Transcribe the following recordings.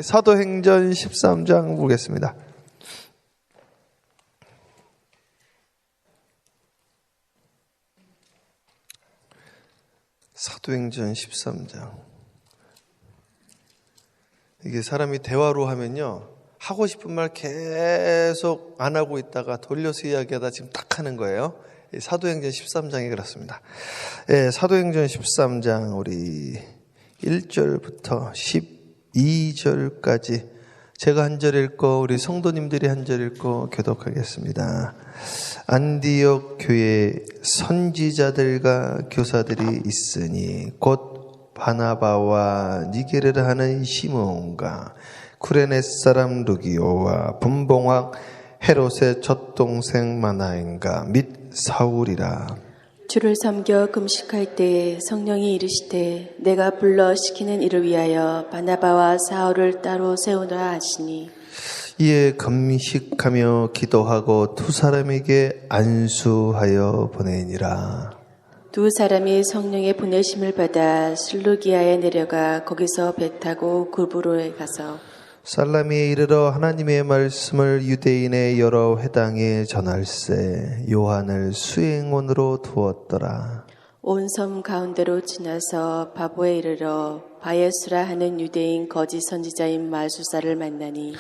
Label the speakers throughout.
Speaker 1: 사도행전 13장 보겠습니다. 사도행전 13장. 이게 사람이 대화로 하면요, 하고 싶은 말 계속 안 하고 있다가 돌려서 이야기하다 지금 딱 하는 거예요. 사도행전 13장이 그렇습니다. 예, 사도행전 13장 우리 1절부터 12절까지 제가 한 절 읽고 우리 성도님들이 한 절 읽고 교독하겠습니다. 안디옥 교회에 선지자들과 교사들이 있으니 곧 바나바와 니게르를 하는 시몬과 쿠레네 사람 루기오와 분봉학 헤롯의 젖동생 마나엔과 및 사울이라.
Speaker 2: 주를 섬겨 금식할 때에 성령이 이르시되 내가 불러 시키는 이를 위하여 바나바와 사울을 따로 세우라 하시니,
Speaker 1: 이에 금식하며 기도하고 두 사람에게 안수하여 보내니라.
Speaker 2: 두 사람이 성령의 보내심을 받아 슬루기아에 내려가 거기서 배 타고 구브로에 가서
Speaker 1: 살라미에 이르러 하나님의 말씀을 유대인의 여러 회당에 전할세 요한을 수행원으로 두었더라.
Speaker 2: 온 섬 가운데로 지나서 바보에 이르러 바예수라 하는 유대인 거짓 선지자인 마술사를 만나니,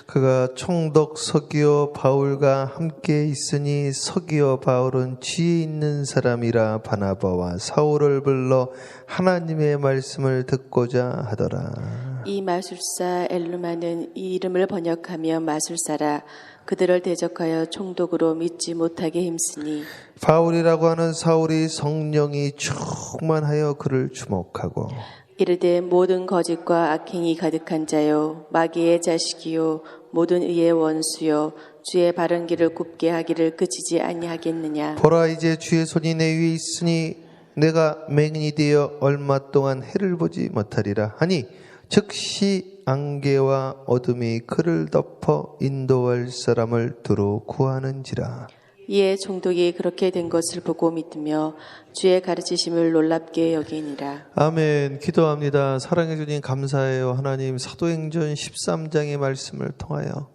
Speaker 1: 그가 총독 서기오 바울과 함께 있으니 서기오 바울은 지혜 있는 사람이라 바나바와 사울을 불러 하나님의 말씀을 듣고자 하더라.
Speaker 2: 이 마술사 엘루마는 이 이름을 번역하며 마술사라. 그들을 대적하여 총독으로 믿지 못하게 힘쓰니,
Speaker 1: 바울이라고 하는 사울이 성령이 충만하여 그를 주목하고
Speaker 2: 이르되 모든 거짓과 악행이 가득한 자요 마귀의 자식이요 모든 의의 원수요 주의 바른 길을 굽게 하기를 그치지 아니하겠느냐.
Speaker 1: 보라, 이제 주의 손이 내 위에 있으니 내가 맹인이 되어 얼마 동안 해를 보지 못하리라 하니, 즉시 안개와 어둠이 그를 덮어 인도할 사람을 두루 구하는지라.
Speaker 2: 이에 총독이 그렇게 된 것을 보고 믿으며 주의 가르치심을 놀랍게 여기니라.
Speaker 1: 아멘. 기도합니다. 사랑해 주님 감사해요. 하나님, 사도행전 13장의 말씀을 통하여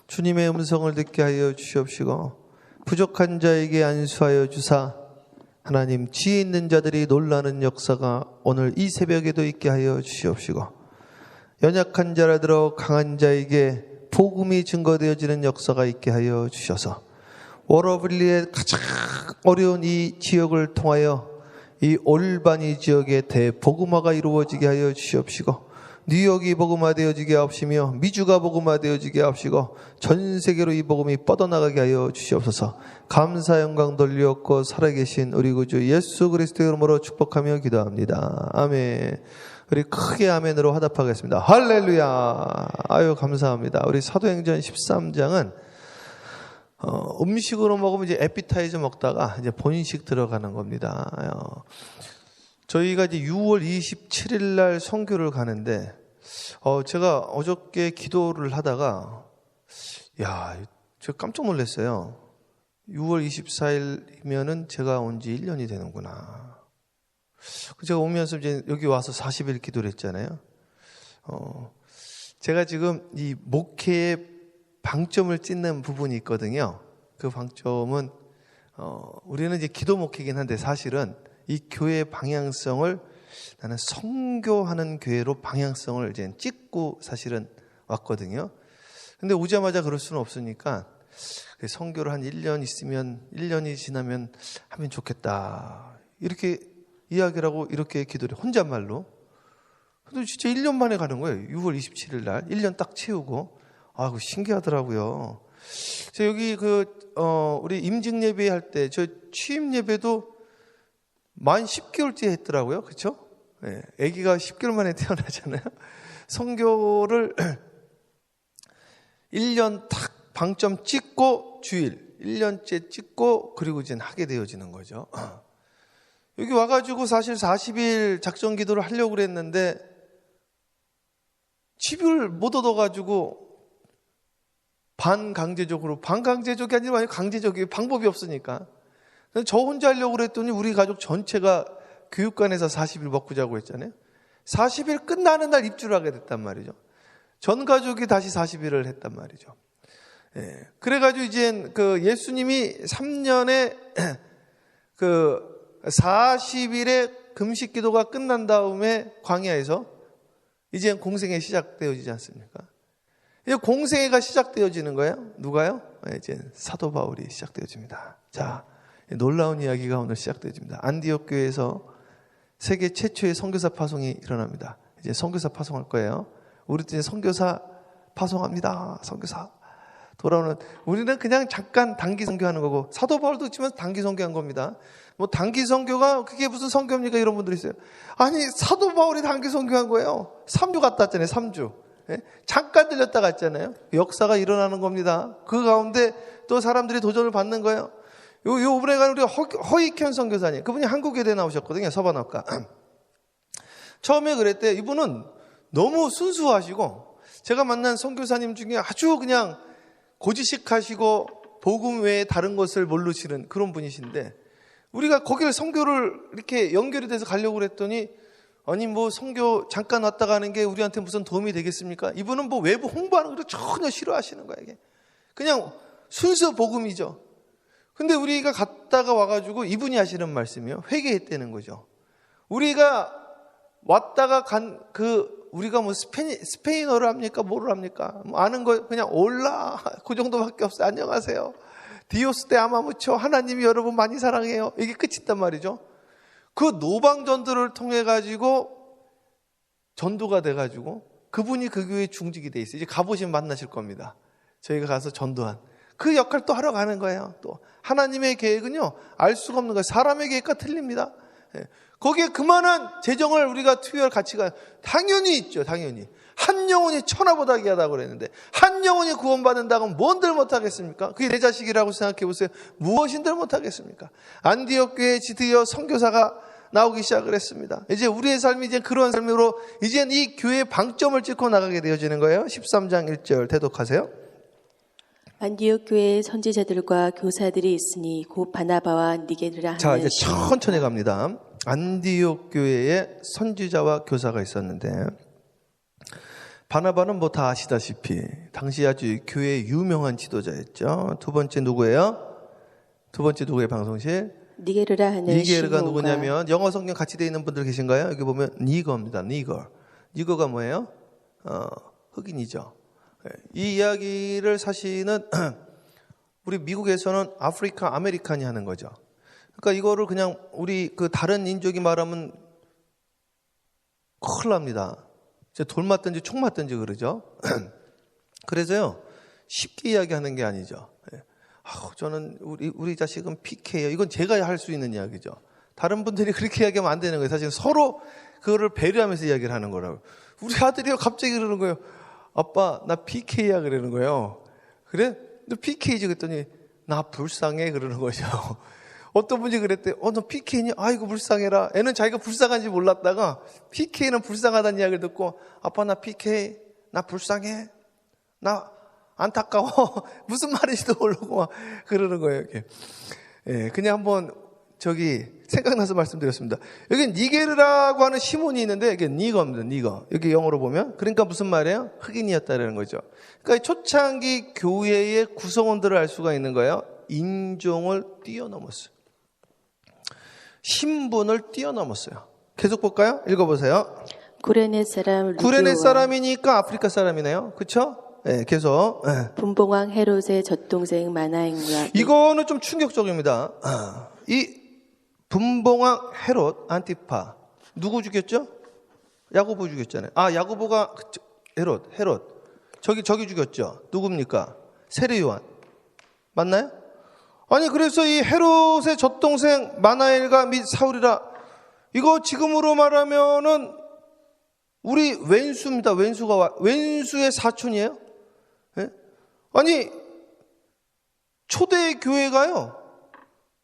Speaker 1: 주님의 음성을 듣게 하여 주시옵시고, 부족한 자에게 안수하여 주사 하나님 지혜 있는 자들이 놀라는 역사가 오늘 이 새벽에도 있게 하여 주시옵시고, 연약한 자를 들어 강한 자에게 복음이 증거되어지는 역사가 있게 하여 주셔서 워러블리의 가장 어려운 이 지역을 통하여 이 올바니 지역의 대복음화가 이루어지게 하여 주시옵시고, 뉴욕이 복음화되어지게 하옵시며 미주가 복음화되어지게 하옵시고 전 세계로 이 복음이 뻗어나가게 하여 주시옵소서. 감사 영광 돌리옵고 살아계신 우리 구주 예수 그리스도의 이름으로 축복하며 기도합니다. 아멘. 우리 크게 아멘으로 화답하겠습니다. 할렐루야. 아유 감사합니다. 우리 사도행전 13장은 음식으로 먹으면 이제 에피타이저 먹다가 이제 본식 들어가는 겁니다. 저희가 이제 6월 27일 날 선교를 가는데, 제가 어저께 기도를 하다가, 제가 깜짝 놀랐어요. 6월 24일이면은 제가 온 지 1년이 되는구나. 제가 오면서 이제 여기 와서 40일 기도를 했잖아요. 제가 지금 이 목회의 방점을 찍는 부분이 있거든요. 그 방점은, 우리는 이제 기도 목회이긴 한데 사실은 이 교회의 방향성을 나는 선교하는 교회로 방향성을 이제 찍고 사실은 왔거든요. 근데 오자마자 그럴 수는 없으니까 선교를 한 1년이 지나면 하면 좋겠다. 이렇게 이야기를 하고 이렇게 기도를 혼잣말로. 근데 진짜 1년 만에 가는 거예요. 6월 27일 날 1년 딱 채우고. 그거 신기하더라고요. 여기 우리 임직 예배 할 때 저 취임 예배도 만 10개월째 했더라고요. 그렇죠? 네, 아기가 10개월 만에 태어나잖아요. 선교를 1년 딱 방점 찍고 주일 1년째 찍고 그리고 이제 하게 되어지는 거죠. 여기 와가지고 사실 40일 작전 기도를 하려고 그랬는데 집을 못 얻어가지고 반강제적이 아니라 강제적이 방법이 없으니까 저 혼자 하려고 그랬더니 우리 가족 전체가 교육관에서 40일 먹고 자고 했잖아요. 40일 끝나는 날 입주를 하게 됐단 말이죠. 전 가족이 다시 40일을 했단 말이죠. 예. 그래가지고 이제 그 예수님이 3년에 그 40일의 금식 기도가 끝난 다음에 광야에서 이제 공생애 시작되어지지 않습니까? 이제 공생애가 시작되어지는 거예요. 누가요? 이제 사도 바울이 시작되어집니다. 자, 놀라운 이야기가 오늘 시작되어집니다. 안디옥 교회에서 세계 최초의 선교사 파송이 일어납니다. 이제 선교사 파송할 거예요. 우리 이제 선교사 파송합니다. 선교사 돌아오는, 우리는 그냥 잠깐 단기 선교하는 거고, 사도 바울도 그렇지만 단기 선교한 겁니다. 뭐 단기 선교가 그게 무슨 선교입니까? 이런 분들이 있어요. 아니, 사도 바울이 단기 선교한 거예요. 3주 갔다 왔잖아요. 3주. 예? 잠깐 들렸다 갔잖아요. 역사가 일어나는 겁니다. 그 가운데 또 사람들이 도전을 받는 거예요. 요번에 가는 우리 허익현 선교사님, 그분이 한국예대 나오셨거든요. 서반학과. 처음에 그랬대. 이분은 너무 순수하시고, 제가 만난 선교사님 중에 아주 그냥 고지식하시고 복음 외에 다른 것을 모르시는 그런 분이신데, 우리가 거기를 선교를 이렇게 연결이 돼서 가려고 그랬더니, 아니 뭐 선교 잠깐 왔다 가는 게 우리한테 무슨 도움이 되겠습니까? 이분은 뭐 외부 홍보하는 걸 전혀 싫어하시는 거예요. 이게 그냥 순수 복음이죠. 근데 우리가 갔다가 와가지고 이분이 하시는 말씀이요, 회개했다는 거죠. 우리가 왔다가 우리가 뭐 스페인어를 합니까? 뭐를 합니까? 뭐 아는 거 그냥 올라 그 정도밖에 없어요. 안녕하세요. 디오스 테 아마무초, 하나님이 여러분 많이 사랑해요. 이게 끝이단 말이죠. 그 노방 전도를 통해 가지고 전도가 돼 가지고 그분이 그 교회에 중직이 돼 있어요. 이제 가보시면 만나실 겁니다. 저희가 가서 전도한 그 역할 또 하러 가는 거예요. 또 하나님의 계획은요, 알 수가 없는 거예요. 사람의 계획과 틀립니다. 거기에 그만한 재정을 우리가 투여할 가치가 당연히 있죠. 당연히. 한 영혼이 천하보다 귀하다고 그랬는데, 한 영혼이 구원받는다고 하면 뭔들 못하겠습니까? 그게 내 자식이라고 생각해 보세요. 무엇인들 못하겠습니까? 안디옥 교회에 드디어 선교사가 나오기 시작을 했습니다. 이제 우리의 삶이 이제 그런 삶으로 이제 이 교회의 방점을 찍고 나가게 되어지는 거예요. 13장 1절 대독하세요.
Speaker 2: 안디옥 교회에 선지자들과 교사들이 있으니 곧 바나바와 니게르라 하는.
Speaker 1: 자, 이제 천천히 갑니다. 안디옥 교회에 선지자와 교사가 있었는데, 바나바는 뭐 다 아시다시피 당시 아주 교회의 유명한 지도자였죠. 두 번째 누구예요? 두 번째 누구의 방송실?
Speaker 2: 니게르라 하는.
Speaker 1: 니게르가
Speaker 2: 시몬과.
Speaker 1: 누구냐면, 영어 성경 같이 되어 있는 분들 계신가요? 여기 보면 니거입니다. 니거가 뭐예요? 흑인이죠. 이 이야기를 사실은 우리 미국에서는 아프리카 아메리칸이 하는 거죠. 그러니까 이거를 그냥 우리 그 다른 인종이 말하면 큰일 납니다. 돌 맞든지 총 맞든지 그러죠. 그래서요, 쉽게 이야기하는 게 아니죠. 저는 우리 자식은 PK예요. 이건 제가 할 수 있는 이야기죠. 다른 분들이 그렇게 이야기하면 안 되는 거예요. 사실 서로 그거를 배려하면서 이야기를 하는 거라고. 우리 아들이요, 갑자기 그러는 거예요. 아빠, 나 PK야 그러는 거예요. 그래? 너 PK지? 그랬더니 나 불쌍해 그러는 거죠. 어떤 분이 그랬대. 너 PK니? 아이고 불쌍해라. 애는 자기가 불쌍한지 몰랐다가 PK는 불쌍하다는 이야기를 듣고, 아빠 나 PK, 나 불쌍해, 나 안타까워. 무슨 말인지도 모르고 막 그러는 거예요. 이렇게. 예, 그냥 한번 생각나서 말씀드렸습니다. 여기 니게르라고 하는 시몬이 있는데, 이게 니거입니다. 니거. 여기 영어로 보면. 그러니까 무슨 말이에요? 흑인이었다라는 거죠. 그러니까 초창기 교회의 구성원들을 알 수가 있는 거예요. 인종을 뛰어넘었어요. 신분을 뛰어넘었어요. 계속 볼까요? 읽어보세요.
Speaker 2: 구레네 사람
Speaker 1: 구레네 사람이니까 아프리카 사람이네요. 그렇죠? 네, 계속.
Speaker 2: 분봉왕 헤롯의 젖동생 마나행과.
Speaker 1: 이거는 좀 충격적입니다. 이 분봉왕 헤롯 안티파 누구 죽였죠? 야고보 죽였잖아요. 야고보가 헤롯 저기 죽였죠. 누굽니까? 세례 요한 맞나요? 아니, 그래서 이 헤롯의 젖동생 마나엘과 및 사울이라, 이거 지금으로 말하면은 우리 왼수입니다. 왼수의 사촌이에요. 예? 아니, 초대 교회가요,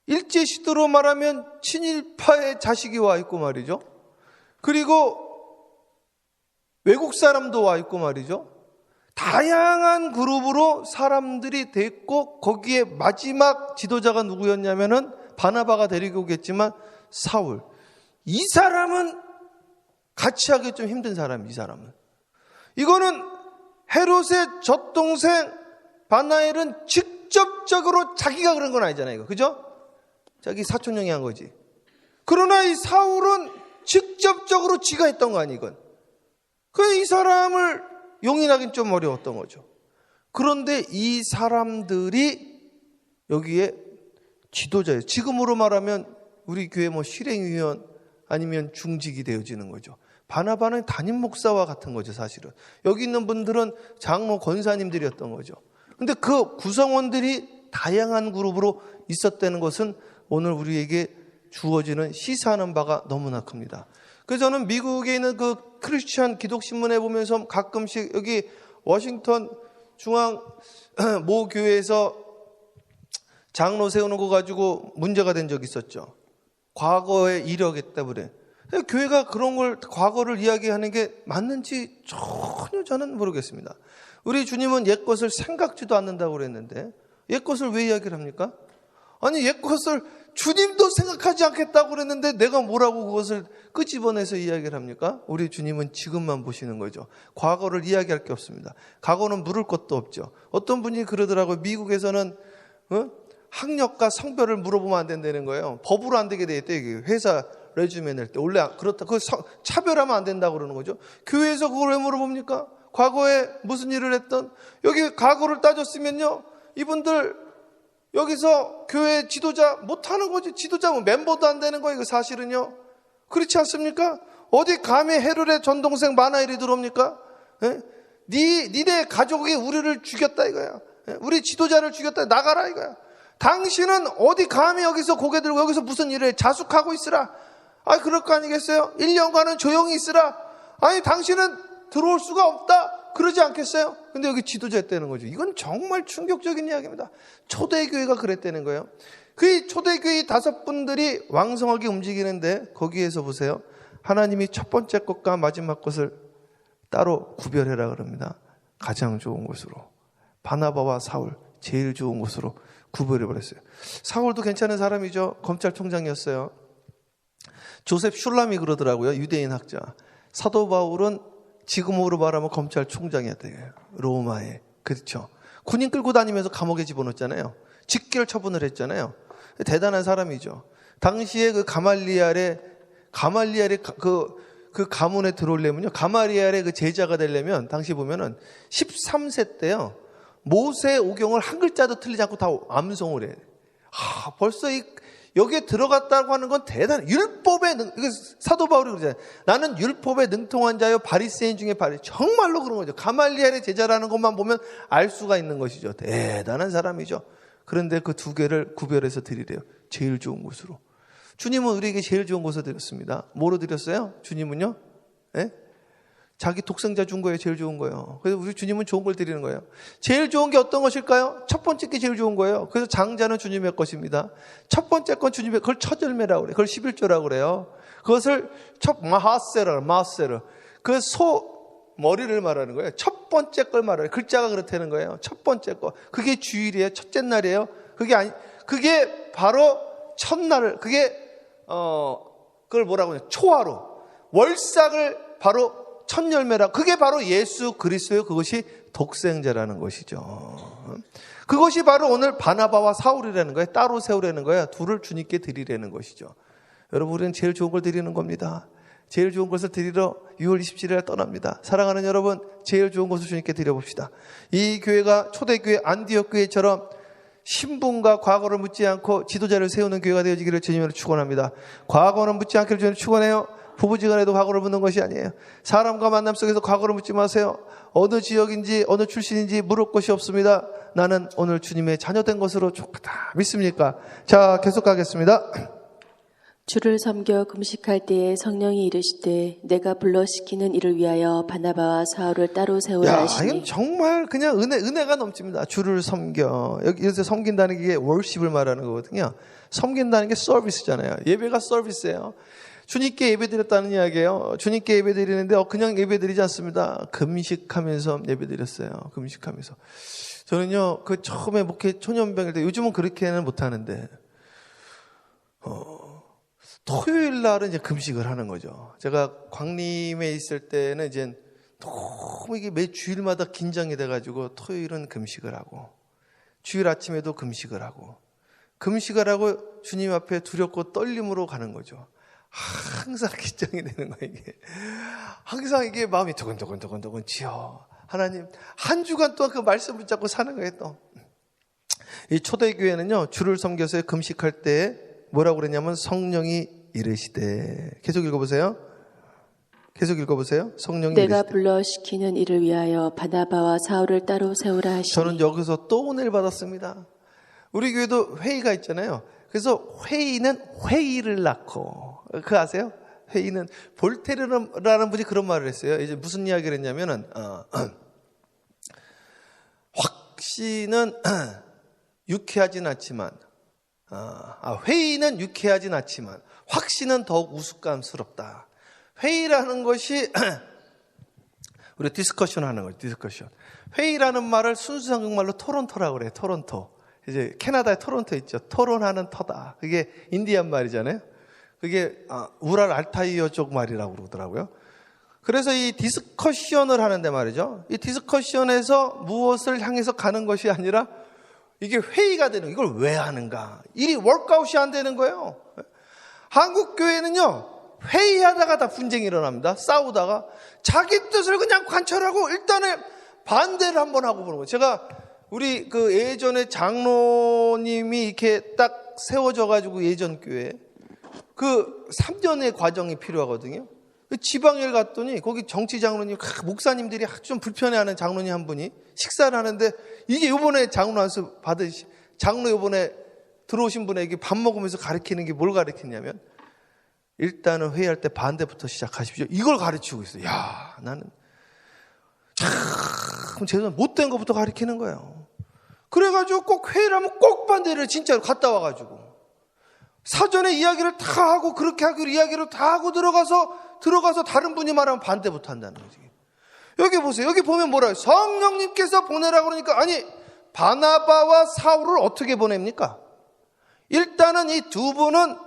Speaker 1: 일제 시대로 말하면 친일파의 자식이 와 있고 말이죠. 그리고 외국 사람도 와 있고 말이죠. 다양한 그룹으로 사람들이 됐고, 거기에 마지막 지도자가 누구였냐면은 바나바가 데리고 오겠지만 사울. 이 사람은 같이 하기 좀 힘든 사람이에요. 이 사람은. 이거는 헤롯의 젖동생 바나엘은 직접적으로 자기가 그런 건 아니잖아요. 이거. 그죠? 자기 사촌형이 한 거지. 그러나 이 사울은 직접적으로 지가 했던 거 아니 이건. 그래서 이 사람을 용인하기는 좀 어려웠던 거죠. 그런데 이 사람들이 여기에 지도자예요. 지금으로 말하면 우리 교회 뭐 실행위원 아니면 중직이 되어지는 거죠. 바나바는 담임 목사와 같은 거죠, 사실은. 여기 있는 분들은 장로 권사님들이었던 거죠. 근데 그 구성원들이 다양한 그룹으로 있었다는 것은 오늘 우리에게 주어지는 시사하는 바가 너무나 큽니다. 그래서 저는 미국에 있는 그 크리스천 기독신문에 보면서 가끔씩 여기 워싱턴 중앙 모 교회에서 장로 세우는 거 가지고 문제가 된 적이 있었죠. 과거의 이력에 때문에. 교회가 그런 걸, 과거를 이야기하는 게 맞는지 전혀 저는 모르겠습니다. 우리 주님은 옛것을 생각지도 않는다고 그랬는데 옛것을 왜 이야기를 합니까? 아니 옛것을 주님도 생각하지 않겠다고 그랬는데 내가 뭐라고 그것을 끄집어내서 이야기를 합니까? 우리 주님은 지금만 보시는 거죠. 과거를 이야기할 게 없습니다. 과거는 물을 것도 없죠. 어떤 분이 그러더라고요. 미국에서는 학력과 성별을 물어보면 안 된다는 거예요. 법으로 안 되게 돼 있대. 회사 레주메 낼 때. 원래 그렇다. 그 차별하면 안 된다고 그러는 거죠. 교회에서 그걸 왜 물어봅니까? 과거에 무슨 일을 했던, 여기 과거를 따졌으면요, 이분들 여기서 교회 지도자 못하는 거지. 지도자 뭐 멤버도 안 되는 거예요. 이거 사실은요. 그렇지 않습니까? 어디 감히 헤롯의 전동생 바나엘이 들어옵니까? 예? 니네 가족이 우리를 죽였다 이거야. 예? 우리 지도자를 죽였다. 나가라 이거야. 당신은 어디 감히 여기서 고개 들고 여기서 무슨 일을 해? 자숙하고 있으라. 아, 그럴 거 아니겠어요? 1년간은 조용히 있으라. 아니, 당신은 들어올 수가 없다. 그러지 않겠어요? 근데 여기 지도자였다는 거죠. 이건 정말 충격적인 이야기입니다. 초대교회가 그랬다는 거예요. 그 초대교회 5분들이 왕성하게 움직이는데 거기에서 보세요. 하나님이 첫 번째 것과 마지막 것을 따로 구별해라 그럽니다. 가장 좋은 것으로. 바나바와 사울, 제일 좋은 것으로 구별해버렸어요. 사울도 괜찮은 사람이죠. 검찰총장이었어요. 조셉 슐람이 그러더라고요. 유대인 학자. 사도 바울은 지금으로 말하면 검찰총장이었대요. 로마에. 그렇죠. 군인 끌고 다니면서 감옥에 집어넣었잖아요. 직결 처분을 했잖아요. 대단한 사람이죠. 당시에 그 가말리엘의 그 가문에 들어오려면요. 가말리엘의 그 제자가 되려면 당시 보면은 13세 때요. 모세 오경을 한 글자도 틀리지 않고 다 암송을 해요. 벌써 여기에 들어갔다고 하는 건 대단해. 율법에 사도 바울이 그러잖아요. 나는 율법에 능통한 자요 바리새인 중에 정말로 그런 거죠. 가말리엘의 제자라는 것만 보면 알 수가 있는 것이죠. 대단한 사람이죠. 그런데 그 두 개를 구별해서 드리래요. 제일 좋은 곳으로. 주님은 우리에게 제일 좋은 곳을 드렸습니다. 뭐로 드렸어요? 주님은요? 예? 자기 독생자 준 거예요. 제일 좋은 거예요. 그래서 우리 주님은 좋은 걸 드리는 거예요. 제일 좋은 게 어떤 것일까요? 첫 번째 게 제일 좋은 거예요. 그래서 장자는 주님의 것입니다. 첫 번째 건 주님의, 그걸 첫 열매라고 그래요. 그걸 11조라고 그래요. 그것을 첫 마하세르. 그 머리를 말하는 거예요. 첫 번째 걸 말해요. 글자가 그렇다는 거예요. 첫 번째 거. 그게 주일이에요. 첫째 날이에요. 그게 바로 첫날, 그걸 뭐라고 해요? 초하루. 월삭을 바로 첫 열매라. 그게 바로 예수 그리스도의 그것이 독생자라는 것이죠. 그것이 바로 오늘 바나바와 사울이라는 거예요. 따로 세우라는 거예요. 둘을 주님께 드리라는 것이죠. 여러분, 우리는 제일 좋은 걸 드리는 겁니다. 제일 좋은 것을 드리러 6월 27일에 떠납니다. 사랑하는 여러분, 제일 좋은 것을 주님께 드려봅시다. 이 교회가 초대교회 안디옥 교회처럼 신분과 과거를 묻지 않고 지도자를 세우는 교회가 되어지기를 주님으로 축원합니다. 과거는 묻지 않기를 주님 축원해요. 부부지간에도 과거를 묻는 것이 아니에요. 사람과 만남 속에서 과거를 묻지 마세요. 어느 지역인지 어느 출신인지 물을 것이 없습니다. 나는 오늘 주님의 자녀된 것으로 좋다. 믿습니까? 자, 계속 가겠습니다.
Speaker 2: 주를 섬겨 금식할 때에 성령이 이르시되 내가 불러시키는 이를 위하여 바나바와 사울을 따로 세우라 하시니.
Speaker 1: 이건 정말 그냥 은혜가 넘칩니다. 주를 섬겨. 여기서 섬긴다는 게 월십을 말하는 거거든요. 섬긴다는 게 서비스잖아요. 예배가 서비스예요. 주님께 예배드렸다는 이야기예요. 주님께 예배드리는데 그냥 예배드리지 않습니다. 금식하면서 예배드렸어요. 금식하면서. 저는요, 그 처음에 목회 초년병일 때, 요즘은 그렇게는 못하는데 토요일 날은 이제 금식을 하는 거죠. 제가 광림에 있을 때는 이제 너무 이게 매 주일마다 긴장이 돼가지고 토요일은 금식을 하고 주일 아침에도 금식을 하고 주님 앞에 두렵고 떨림으로 가는 거죠. 항상 긴장이 되는 거예요, 이게. 항상 이게 마음이 두근두근 지어. 하나님, 한 주간 동안 그 말씀 붙잡고 사는 거예요, 또. 이 초대교회는요, 주를 섬겨서 금식할 때 뭐라고 그랬냐면 성령이 이르시되. 계속 읽어보세요. 성령이
Speaker 2: 내가
Speaker 1: 이르시되.
Speaker 2: 불러 시키는 일을 위하여 바나바와 사울을 따로 세우라 하시니.
Speaker 1: 저는 여기서 또 은혜를 받았습니다. 우리 교회도 회의가 있잖아요. 그래서 회의는 회의를 낳고, 그거 아세요? 회의는 볼테르라는 분이 그런 말을 했어요. 이제 무슨 이야기를 했냐면은 확신은 유쾌하진 않지만 회의는 유쾌하진 않지만 확신은 더욱 우스꽝스럽다. 회의라는 것이 우리 디스커션 하는 거죠. 디스커션. 회의라는 말을 순수 한국말로 토론토라고 그래요. 토론토. 이제 캐나다의 토론토 있죠. 토론하는 터다. 그게 인디안 말이잖아요. 그게 우랄 알타이어 쪽 말이라고 그러더라고요. 그래서 이 디스커션을 하는데 말이죠. 이 디스커션에서 무엇을 향해서 가는 것이 아니라 이게 회의가 되는, 이걸 왜 하는가? 일이 워크아웃이 안 되는 거예요. 한국 교회는요, 회의하다가 다 분쟁이 일어납니다. 싸우다가 자기 뜻을 그냥 관철하고 일단은 반대를 한번 하고 보는 거예요. 제가 우리 그 예전에 장로님이 이렇게 딱 세워져가지고 예전 교회 그 3년의 과정이 필요하거든요. 지방에 갔더니 거기 정치 장로님, 목사님들이 좀 불편해하는 장로님 한 분이 식사를 하는데 이게 요번에 장로 안수 장로 요번에 들어오신 분에게 밥 먹으면서 가르치는 게 뭘 가르치냐면 일단은 회의할 때 반대부터 시작하십시오. 이걸 가르치고 있어요. 야, 나는 참 제가 못된 것부터 가르치는 거예요. 그래가지고 꼭 회의를 하면 꼭 반대를 진짜로 갔다 와가지고 사전에 이야기를 다 하고 그렇게 하기로 이야기를 다 하고 들어가서 다른 분이 말하면 반대부터 한다는 거지. 여기 보세요. 여기 보면 뭐라요? 성령님께서 보내라고 그러니까 아니 바나바와 사울을 어떻게 보냅니까? 일단은 이 두 분은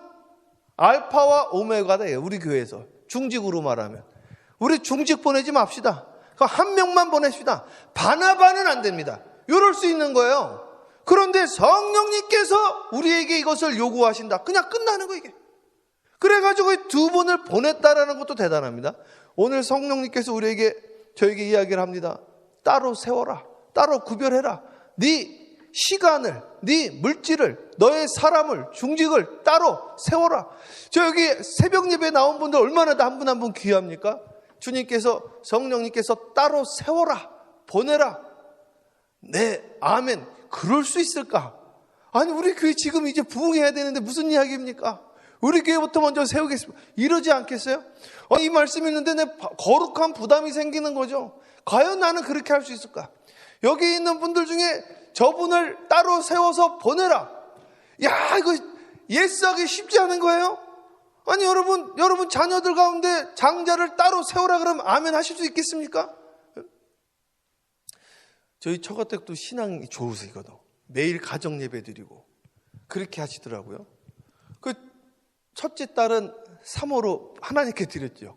Speaker 1: 알파와 오메가다예요. 우리 교회에서 중직으로 말하면 우리 중직 보내지 맙시다. 한 명만 보내십시다. 바나바는 안 됩니다. 이럴 수 있는 거예요. 그런데 성령님께서 우리에게 이것을 요구하신다. 그냥 끝나는 거 이게. 그래가지고 이 두 분을 보냈다라는 것도 대단합니다. 오늘 성령님께서 저에게 이야기를 합니다. 따로 세워라. 따로 구별해라. 네 시간을, 네 물질을, 너의 사람을, 중직을 따로 세워라. 저 여기 새벽 예배에 나온 분들 얼마나 다 한 분 한 분 귀합니까? 주님께서, 성령님께서 따로 세워라. 보내라. 네, 아멘. 그럴 수 있을까? 아니 우리 교회 지금 이제 부흥해야 되는데 무슨 이야기입니까? 우리 교회부터 먼저 세우겠습니다. 이러지 않겠어요? 이 말씀이 있는데 내 거룩한 부담이 생기는 거죠. 과연 나는 그렇게 할 수 있을까? 여기 있는 분들 중에 저분을 따로 세워서 보내라. 야, 이거 예스하기 쉽지 않은 거예요? 아니 여러분 자녀들 가운데 장자를 따로 세우라 그러면 아멘 하실 수 있겠습니까? 저희 처가댁도 신앙이 좋으시거든. 매일 가정 예배 드리고 그렇게 하시더라고요. 그 첫째 딸은 3호로 하나님께 드렸죠.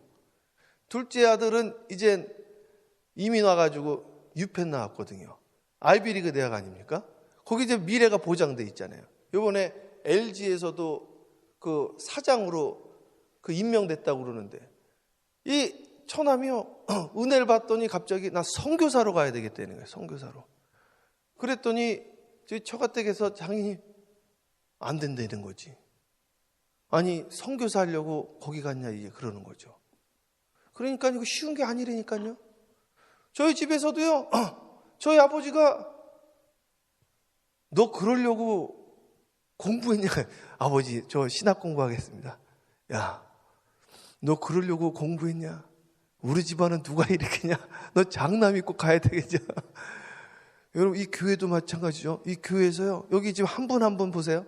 Speaker 1: 둘째 아들은 이제 이민 와가지고 유펜 나왔거든요. 아이비리그 대학 아닙니까? 거기 이제 미래가 보장돼 있잖아요. 이번에 LG에서도 그 사장으로 그 임명됐다고 그러는데 이 처남이요 은혜를 받더니 갑자기 나 선교사로 가야 되겠다는 거예요. 선교사로. 그랬더니 저희 처가댁에서 장인이 안 된다는 거지. 아니 선교사 하려고 거기 갔냐 이게 그러는 거죠. 그러니까 이거 쉬운 게 아니라니까요. 저희 집에서도요 저희 아버지가 너 그러려고 공부했냐? 아버지 저 신학 공부하겠습니다. 야 너 그러려고 공부했냐? 우리 집안은 누가 일으키냐? 너 장남 입고 가야 되겠죠? 여러분 이 교회도 마찬가지죠. 이 교회에서요 여기 지금 한 분 한 분 보세요.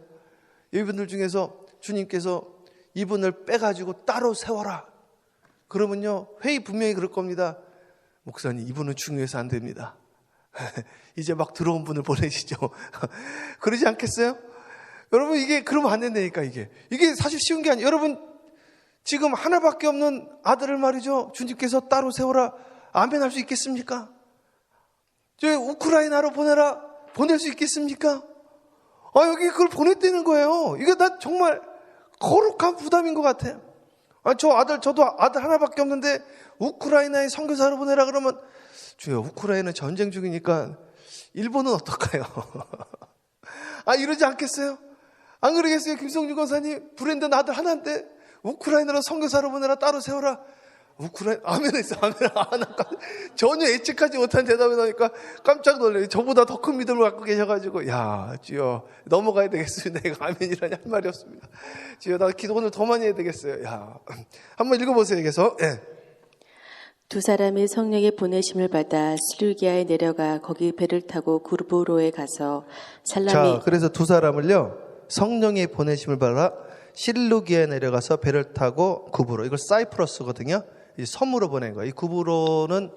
Speaker 1: 이분들 중에서 주님께서 이분을 빼가지고 따로 세워라. 그러면요 회의 분명히 그럴 겁니다. 목사님 이분은 중요해서 안 됩니다. 이제 막 들어온 분을 보내시죠. 그러지 않겠어요? 여러분 이게 그러면 안 된다니까 이게 사실 쉬운 게 아니에요. 여러분 지금 하나밖에 없는 아들을 말이죠 주님께서 따로 세워라. 아멘 할 수 있겠습니까? 저 우크라이나로 보낼 수 있겠습니까? 여기 그걸 보냈다는 거예요. 이게 나 정말 거룩한 부담인 것 같아요. 저도 아들 하나밖에 없는데 우크라이나에 선교사로 보내라 그러면, 주여, 우크라이나 전쟁 중이니까 일본은 어떨까요? 이러지 않겠어요? 안 그러겠어요? 김성주 권사님, 브랜든 아들 하나인데 우크라이나로 선교사로 보내라, 따로 세워라. 아멘 했어, 아멘. 전혀 예측하지 못한 대답이 나니까 깜짝 놀래요. 저보다 더 큰 믿음을 갖고 계셔가지고, 주여, 넘어가야 되겠습니다. 이거 아멘이라니 할 말이 없습니다. 주여, 나 기도 오늘 더 많이 해야 되겠어요. 한번 읽어보세요, 여기서.
Speaker 2: 두 사람이 성령의 보내심을 받아 실루기아에 내려가 거기 배를 타고 구브로에 가서
Speaker 1: 자, 그래서 두 사람을요, 성령의 보내심을 받아 실루기아에 내려가서 배를 타고 구브로, 이걸 사이프러스거든요. 이 섬으로 보낸 거예요. 이 구브로는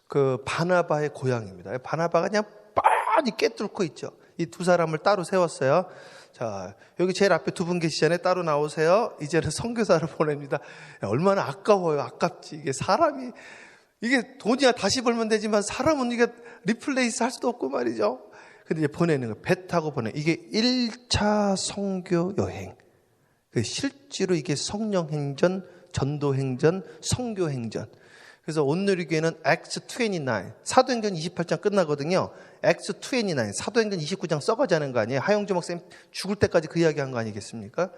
Speaker 1: 그 바나바의 고향입니다. 바나바가 그냥 빤히 꿰뚫고 있죠. 이 두 사람을 따로 세웠어요. 자, 여기 제일 앞에 두 분 계시잖아요. 따로 나오세요. 이제는 선교사를 보냅니다. 얼마나 아까워요. 아깝지. 이게 사람이, 이게 돈이야 다시 벌면 되지만 사람은 이게 리플레이스 할 수도 없고 말이죠. 근데 이제 보내는 거예요. 배 타고 이게 1차 선교 여행. 실제로 이게 성령행전, 전도행전, 선교행전. 그래서 온누리교회는 Acts 29, 사도행전 28장 끝나거든요. Acts 29, 사도행전 29장 써가지 않은 거 아니에요? 하영주 목사님 죽을 때까지 그 이야기한 거 아니겠습니까?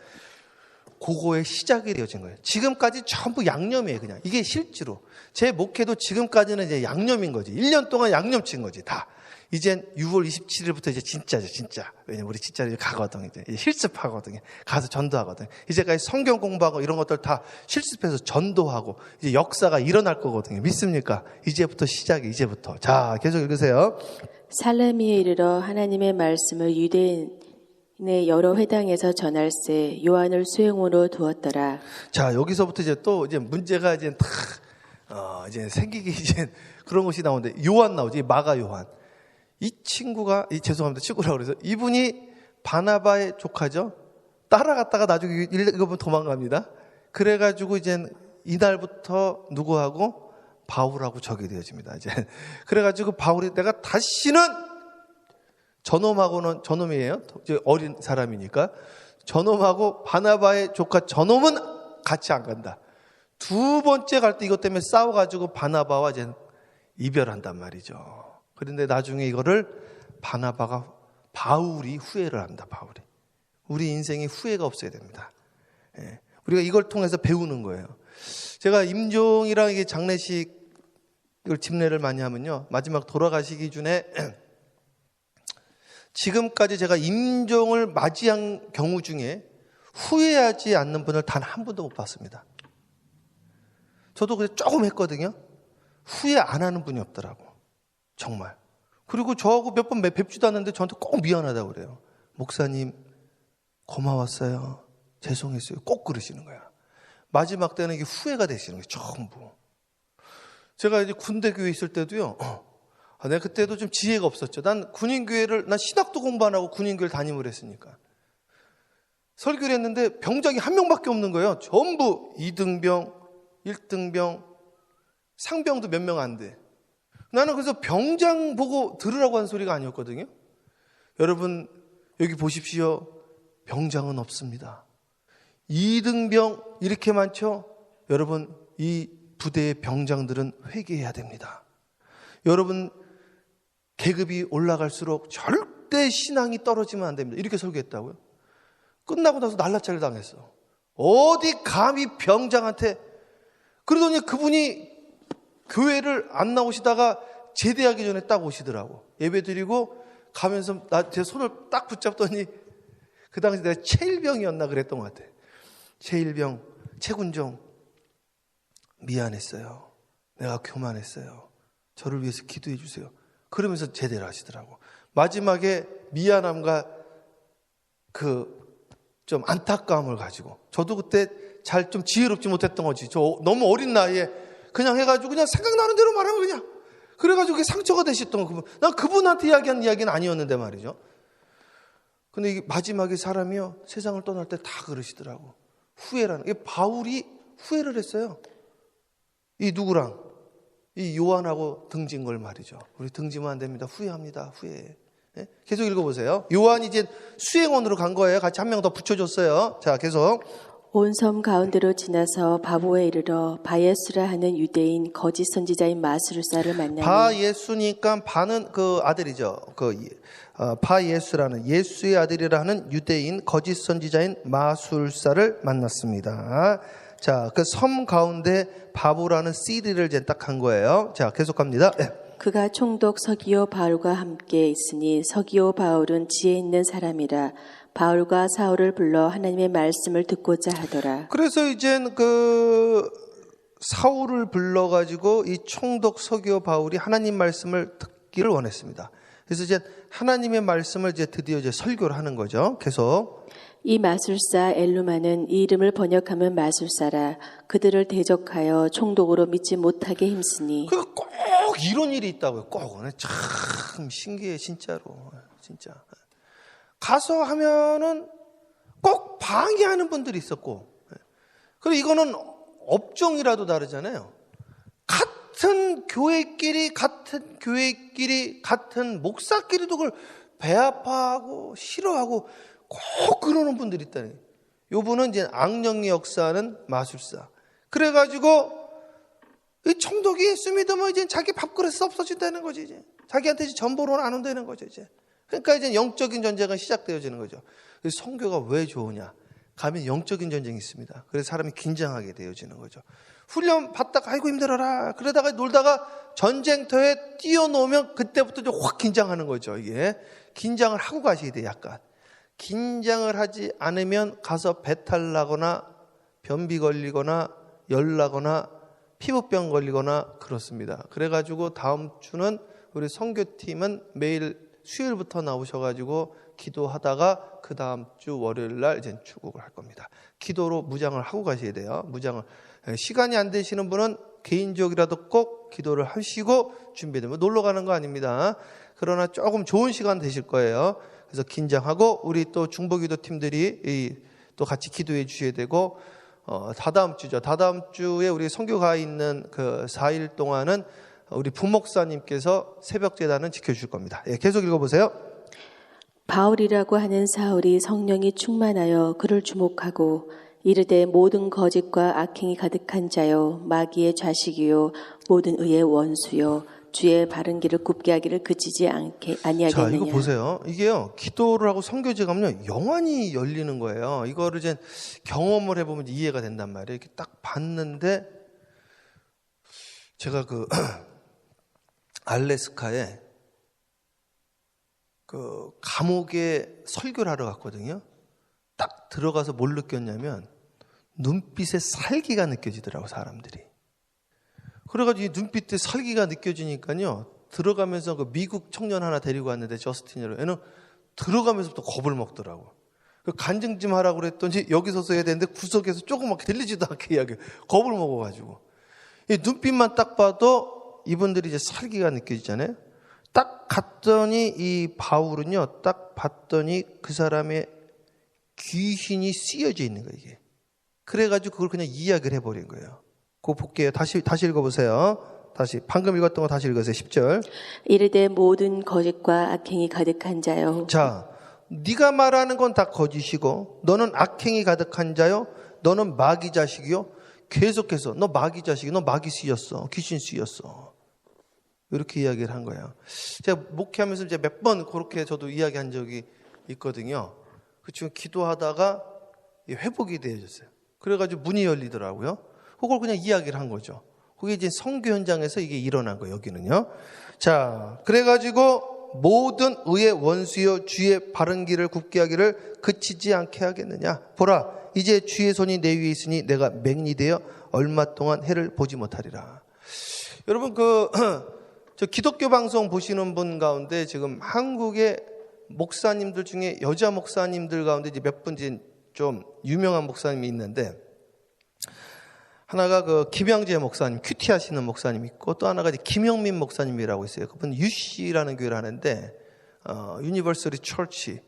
Speaker 1: 그거의 시작이 되어진 거예요. 지금까지 전부 양념이에요, 그냥. 이게 실제로. 제 목회도 지금까지는 이제 양념인 거지. 1년 동안 양념친 거지, 다. 이젠 6월 27일부터 이제 진짜죠, 진짜. 왜냐면 우리 진짜 이제 가거든, 이제 실습하거든요. 가서 전도하거든. 이제까지 성경 공부하고 이런 것들 다 실습해서 전도하고 이제 역사가 일어날 거거든요. 믿습니까? 이제부터 시작이, 이제부터. 자, 계속 읽으세요.
Speaker 2: 살레미에 이르러 하나님의 말씀을 유대인의 여러 회당에서 전할세 요한을 수행으로 두었더라.
Speaker 1: 자, 여기서부터 이제 또 이제 문제가 이제 이제 생기기 이제 그런 것이 나오는데, 요한 나오지, 마가 요한. 이 친구가, 죄송합니다. 친구라고 그래서, 이분이 바나바의 조카죠. 따라갔다가 나중에 읽어보면 도망갑니다. 그래가지고 이제 이날부터 누구하고? 바울하고 적이 되어집니다. 이제 그래가지고 바울이 내가 다시는 저놈하고는, 저놈이에요. 이제 어린 사람이니까. 저놈하고 바나바의 조카 저놈은 같이 안 간다. 두 번째 갈 때 이것 때문에 싸워가지고 바나바와 이제 이별한단 말이죠. 그런데 나중에 이거를 바울이 후회를 합니다. 바울이. 우리 인생에 후회가 없어야 됩니다. 우리가 이걸 통해서 배우는 거예요. 제가 임종이랑 이게 장례식을 집례를 많이 하면요, 마지막 돌아가시기 전에 지금까지 제가 임종을 맞이한 경우 중에 후회하지 않는 분을 단 한 분도 못 봤습니다. 저도 그래 조금 했거든요. 후회 안 하는 분이 없더라고. 정말. 그리고 저하고 몇 번 뵙지도 않는데 저한테 꼭 미안하다고 그래요. 목사님 고마웠어요. 죄송했어요. 꼭 그러시는 거야. 마지막 때는 이게 후회가 되시는 거예요. 전부. 제가 이제 군대 교회 있을 때도요. 내가 그때도 좀 지혜가 없었죠. 난 신학도 공부 안 하고 군인교회를 담임을 했으니까. 설교를 했는데 병장이 한 명밖에 없는 거예요. 전부 2등병, 1등병, 상병도 몇 명 안 돼. 나는 그래서 병장 보고 들으라고 한 소리가 아니었거든요. 여러분, 여기 보십시오. 병장은 없습니다. 2등병 이렇게 많죠? 여러분, 이 부대의 병장들은 회개해야 됩니다. 여러분, 계급이 올라갈수록 절대 신앙이 떨어지면 안 됩니다. 이렇게 설교했다고요. 끝나고 나서 날라차를 당했어. 어디 감히 병장한테. 그러더니 그분이 교회를 안 나오시다가 제대하기 전에 딱 오시더라고. 예배 드리고 가면서 제 손을 딱 붙잡더니, 그 당시 내가 최일병이었나 그랬던 것 같아. 최일병, 최군종, 미안했어요. 내가 교만했어요. 저를 위해서 기도해 주세요. 그러면서 제대를 하시더라고. 마지막에 미안함과 좀 안타까움을 가지고, 저도 그때 잘 좀 지혜롭지 못했던 거지. 저 너무 어린 나이에 그냥 해가지고 그냥 생각나는 대로 말하면 그냥. 그래가지고 그게 상처가 되셨던 거. 난 그분한테 이야기한 이야기는 아니었는데 말이죠. 근데 이게 마지막에 사람이요, 세상을 떠날 때 다 그러시더라고. 후회라는. 이게 바울이 후회를 했어요. 이 누구랑? 이 요한하고 등진 걸 말이죠. 우리 등지면 안 됩니다. 후회합니다. 후회. 예? 계속 읽어보세요. 요한이 이제 수행원으로 간 거예요. 같이 한 명 더 붙여줬어요. 자, 계속.
Speaker 2: 온 섬 가운데로 지나서 바보에 이르러 바예수라 하는 유대인 거짓 선지자인 마술사를 만나니
Speaker 1: 바예수니까 바는 그 아들이죠. 바예수라는 예수의 아들이라는 유대인 거짓 선지자인 마술사를 만났습니다. 자, 그 섬 가운데 바보라는 시리를 이제 딱 한 거예요. 자, 계속 갑니다.
Speaker 2: 그가 총독 서기오 바울과 함께 있으니 서기오 바울은 지혜 있는 사람이라 바울과 사울을 불러 하나님의 말씀을 듣고자 하더라.
Speaker 1: 그래서 이젠 그 사울을 불러가지고 이 총독 서기오 바울이 하나님 말씀을 듣기를 원했습니다. 그래서 이제 하나님의 말씀을 이제 드디어 이제 설교를 하는 거죠. 계속.
Speaker 2: 이 마술사 엘루마는 이 이름을 번역하면 마술사라 그들을 대적하여 총독으로 믿지 못하게 힘쓰니
Speaker 1: 꼭 이런 일이 있다고요. 꼭. 참 신기해 진짜로. 진짜. 가서 하면은 꼭 방해하는 분들이 있었고, 그리고 이거는 업종이라도 다르잖아요. 같은 교회끼리, 같은 목사끼리도 그걸 배 아파하고 싫어하고 꼭 그러는 분들이 있다니. 요분은 이제 악령의 역사하는 마술사. 그래가지고 이 총독이 예수 믿으면 이제 자기 밥그릇이 없어진다는 거지. 이제 자기한테 이제 전보로는 안 온다는 거죠. 이제. 그러니까 이제 영적인 전쟁은 시작되어지는 거죠. 그래서 선교가 왜 좋으냐? 가면 영적인 전쟁이 있습니다. 그래서 사람이 긴장하게 되어지는 거죠. 훈련 받다가 아이고 힘들어라. 그러다가 놀다가 전쟁터에 뛰어놓으면 그때부터 좀 확 긴장하는 거죠. 이게 긴장을 하고 가셔야 돼요. 약간 긴장을 하지 않으면 가서 배탈 나거나 변비 걸리거나 열 나거나 피부병 걸리거나 그렇습니다. 그래가지고 다음 주는 우리 선교팀은 매일 수요일부터 나오셔가지고 기도하다가 그 다음 주 월요일 날 이제 출국을 할 겁니다. 기도로 무장을 하고 가셔야 돼요. 무장을. 시간이 안 되시는 분은 개인적이라도 꼭 기도를 하시고 준비되면 놀러 가는 거 아닙니다. 그러나 조금 좋은 시간 되실 거예요. 그래서 긴장하고 우리 또 중보기도 팀들이 또 같이 기도해 주셔야 되고 다다음 주죠. 다다음 주에 우리 선교 가 있는 그 4일 동안은 우리 부목사님께서 새벽 제단은 지켜주실 겁니다. 예, 계속 읽어보세요.
Speaker 2: 바울이라고 하는 사울이 성령이 충만하여 그를 주목하고 이르되 모든 거짓과 악행이 가득한 자요 마귀의 자식이요 모든 의의 원수요 주의 바른 길을 굽게 하기를 그치지 아니하겠느냐.
Speaker 1: 자, 이거 보세요. 이게요, 기도를 하고 선교제 가면요, 영안이 열리는 거예요. 이거를 이제 경험을 해보면 이해가 된단 말이에요. 이렇게 딱 봤는데, 제가 그, 알래스카에 그 감옥에 설교를 하러 갔거든요. 딱 들어가서 뭘 느꼈냐면, 눈빛에 살기가 느껴지더라고, 사람들이. 그래가지고 이 눈빛에 살기가 느껴지니까요, 들어가면서 그 미국 청년 하나 데리고 왔는데, 저스틴이라고. 얘는 들어가면서부터 겁을 먹더라고. 간증 좀 하라고 그랬더니 여기 서서 해야 되는데 구석에서 조그맣게 들리지도 않게 이야기해요. 겁을 먹어가지고. 이 눈빛만 딱 봐도 이분들이 이제 살기가 느껴지잖아요. 딱 갔더니 이 바울은요, 딱 봤더니 그 사람의 귀신이 쓰여져 있는 거예요, 이게. 그래가지고 그걸 그냥 이야기를 해버린 거예요. 그거 볼게요. 다시 읽어보세요. 다시 방금 읽었던 거 다시 읽으세요. 10절.
Speaker 2: 이르되 모든 거짓과 악행이 가득한 자요.
Speaker 1: 자, 네가 말하는 건 다 거짓이고 너는 악행이 가득한 자요. 너는 마귀 자식이요. 계속해서 너 마귀 자식이, 너 마귀 쓰였어. 귀신 쓰였어. 이렇게 이야기를 한 거예요. 제가 목회하면서 이제 몇 번 그렇게 저도 이야기한 적이 있거든요. 그 지금 기도하다가 회복이 되어졌어요. 그래가지고 문이 열리더라고요. 그걸 그냥 이야기를 한 거죠. 그게 이제 선교 현장에서 이게 일어난 거예요, 여기는요. 자, 그래가지고 모든 의의 원수여 주의 바른 길을 굽게 하기를 그치지 않게 하겠느냐. 보라, 이제 주의 손이 내 위에 있으니 내가 맹리 되어 얼마 동안 해를 보지 못하리라. 여러분, 저 기독교 방송 보시는 분 가운데 지금 한국의 목사님들 중에 여자 목사님들 가운데 이제 몇 분 좀 유명한 목사님이 있는데, 하나가 그 김영재 목사님, 큐티 하시는 목사님 있고, 또 하나가 이제 김영민 목사님이라고 있어요. 그분 UC라는 교회를 하는데, 유니버시티 처치.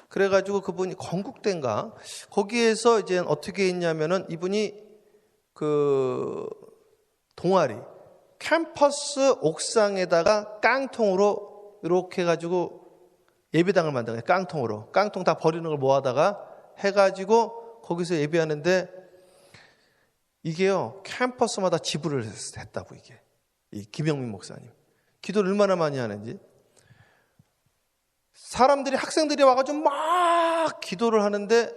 Speaker 1: 그래가지고 그분이 건국대인가? 거기에서 이제 어떻게 했냐면은 이분이 그 동아리, 캠퍼스 옥상에다가 깡통으로 이렇게 해가지고 예배당을 만든 거예요. 깡통으로. 깡통 다 버리는 걸 모아다가 해가지고 거기서 예배하는데 이게요, 캠퍼스마다 지불을 했다고, 이게. 이 김영민 목사님. 기도를 얼마나 많이 하는지. 사람들이, 학생들이 와가지고 막 기도를 하는데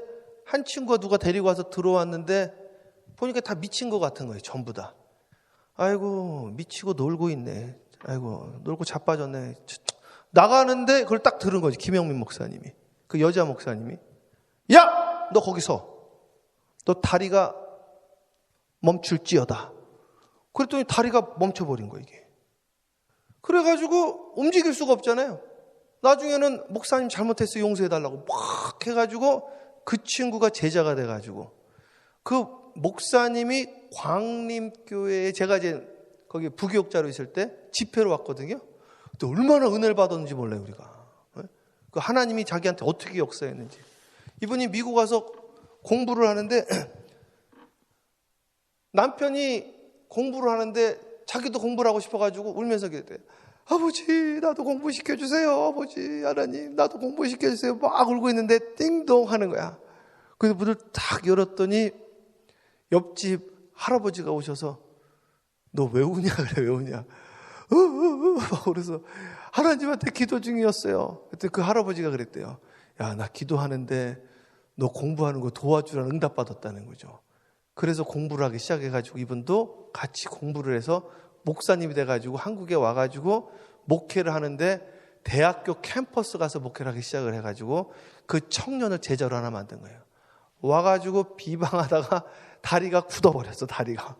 Speaker 1: 한 친구가 누가 데리고 와서 들어왔는데 보니까 다 미친 것 같은 거예요, 전부 다. 아이고, 미치고 놀고 있네. 아이고, 놀고 자빠졌네. 나가는데 그걸 딱 들은 거지, 김영민 목사님이. 그 여자 목사님이. 야! 너 거기 서. 너 다리가 멈출지어다. 그랬더니 다리가 멈춰버린 거예요, 이게. 그래가지고 움직일 수가 없잖아요. 나중에는 목사님 잘못했어, 용서해달라고 막 해가지고 그 친구가 제자가 돼가지고 그 목사님이 광림교회에 제가 이제 거기 부교육자로 있을 때 집회로 왔거든요. 또 얼마나 은혜를 받았는지 몰라요, 우리가. 그 하나님이 자기한테 어떻게 역사했는지. 이분이 미국 와서 공부를 하는데 남편이 공부를 하는데 자기도 공부를 하고 싶어가지고 울면서 그랬대요. 아버지, 나도 공부시켜주세요. 아버지, 하나님, 나도 공부시켜주세요. 막 울고 있는데 띵동 하는 거야. 그래서 문을 딱 열었더니 옆집 할아버지가 오셔서 너 왜 우냐? 그래, 왜 우냐? 막 그래서 하나님한테 기도 중이었어요. 그때 그 할아버지가 그랬대요. 야, 나 기도하는데 너 공부하는 거 도와주라는 응답 받았다는 거죠. 그래서 공부를 하기 시작해가지고 이분도 같이 공부를 해서 목사님이 돼가지고 한국에 와가지고 목회를 하는데 대학교 캠퍼스 가서 목회를 하기 시작을 해가지고 그 청년을 제자로 하나 만든 거예요. 와가지고 비방하다가 다리가 굳어버렸어, 다리가.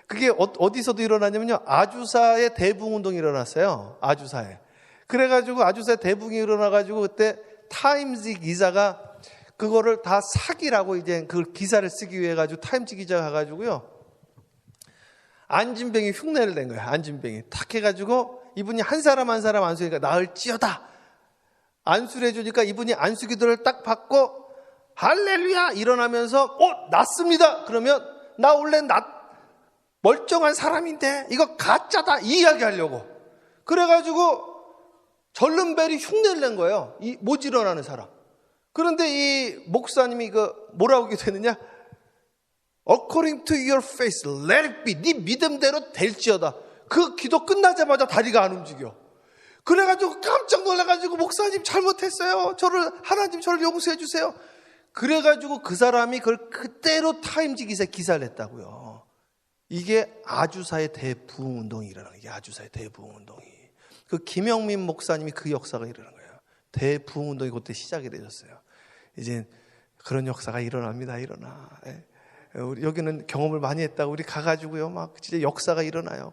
Speaker 1: 그게 어디서도 일어나냐면요, 아주사의 대붕운동이 일어났어요. 아주사에. 그래가지고 아주사의 대붕이 일어나가지고 그때 타임즈 기자가 그거를 다 사기라고 이제 그 기사를 쓰기 위해 가지고 타임즈 기자가 가가지고요, 안진뱅이 흉내를 낸 거예요. 안진뱅이 탁 해가지고 이분이 한 사람 한 사람 안수니까 나을지어다 안수를 해주니까 이분이 안수 기도를 딱 받고 할렐루야 일어나면서 낫습니다. 그러면 나 원래 멀쩡한 사람인데 이거 가짜다 이 이야기 하려고 그래가지고 절름벨이 흉내를 낸 거예요. 이 못 일어나는 사람. 그런데 이 목사님이 뭐라고 기도했느냐? According to your faith, let it be. 네 믿음대로 될지어다. 그 기도 끝나자마자 다리가 안 움직여. 그래가지고 깜짝 놀라가지고 목사님 잘못했어요. 하나님 저를 용서해 주세요. 그래가지고 그 사람이 그걸 그대로 타임즈 기사를 냈다고요. 이게 아주사의 대부흥운동이 일어나는 거예요. 이게 아주사의 대부흥운동이. 그 김영민 목사님이 그 역사가 일어나는 거예요. 대부흥운동이 그때 시작이 되셨어요. 이제 그런 역사가 일어납니다. 일어나. 우리 여기는 경험을 많이 했다고 우리 가가지고요, 막 진짜 역사가 일어나요.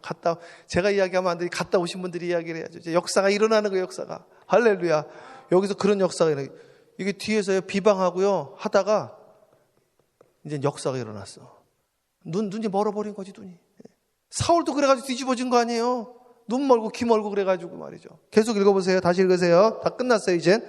Speaker 1: 제가 이야기하면 안 되니 갔다 오신 분들이 이야기를 해야죠. 이제 역사가 일어나는 거예요, 역사가. 할렐루야. 여기서 그런 역사가 일어나요. 이게 뒤에서요, 비방하고요, 하다가 이제 역사가 일어났어. 눈이 멀어버린 거지, 눈이. 사울도 그래가지고 뒤집어진 거 아니에요. 눈 멀고 귀 멀고 그래가지고 말이죠. 계속 읽어보세요. 다시 읽으세요. 다 끝났어요, 이젠.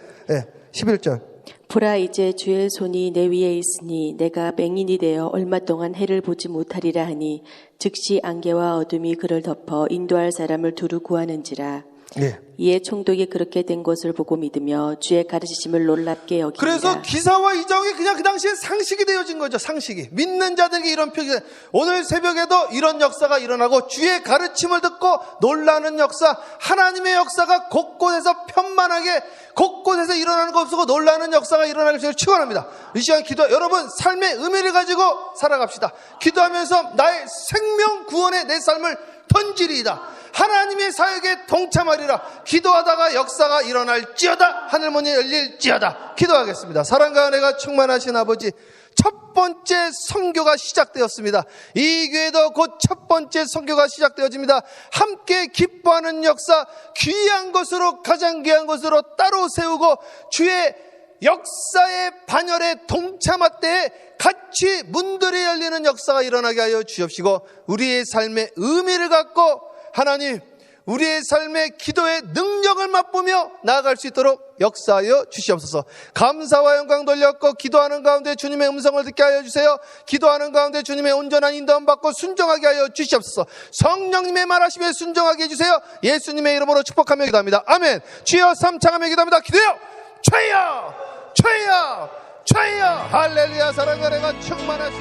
Speaker 1: 11절.
Speaker 2: 보라, 이제 주의 손이 내 위에 있으니 내가 맹인이 되어 얼마 동안 해를 보지 못하리라 하니 즉시 안개와 어둠이 그를 덮어 인도할 사람을 두루 구하는지라.
Speaker 1: 네.
Speaker 2: 이에 총독이 그렇게 된 것을 보고 믿으며 주의 가르치심을 놀랍게 여기니라.
Speaker 1: 그래서 기사와 이정이 그냥 그 당시에 상식이 되어진 거죠. 상식이. 믿는 자들에게 이런 표기. 오늘 새벽에도 이런 역사가 일어나고 주의 가르침을 듣고 놀라는 역사, 하나님의 역사가 곳곳에서 편만하게 곳곳에서 일어나는 거 없고 놀라는 역사가 일어나는 것을 축원합니다. 이 시간 여러분 삶의 의미를 가지고 살아갑시다. 기도하면서 나의 생명 구원에 내 삶을 던지리이다. 하나님의 사역에 동참하리라. 기도하다가 역사가 일어날지어다. 하늘문이 열릴지어다. 기도하겠습니다. 사랑과 은혜가 충만하신 아버지, 첫 번째 선교가 시작되었습니다. 이 교회도 곧 첫 번째 선교가 시작되어집니다. 함께 기뻐하는 역사, 귀한 것으로, 가장 귀한 것으로 따로 세우고 주의 역사의 반열에 동참할 때 같이 문들이 열리는 역사가 일어나게 하여 주옵시고, 우리의 삶의 의미를 갖고 하나님, 우리의 삶의 기도의 능력을 맛보며 나아갈 수 있도록 역사하여 주시옵소서. 감사와 영광 돌렸고 기도하는 가운데 주님의 음성을 듣게 하여 주세요. 기도하는 가운데 주님의 온전한 인도함 받고 순종하게 하여 주시옵소서. 성령님의 말하심에 순종하게 해주세요. 예수님의 이름으로 축복하며 기도합니다. 아멘. 주여 삼창하며 기도합니다. 기도요. 주여 주여 주여. 할렐루야. 사랑과 은혜가 충만하시옵소서.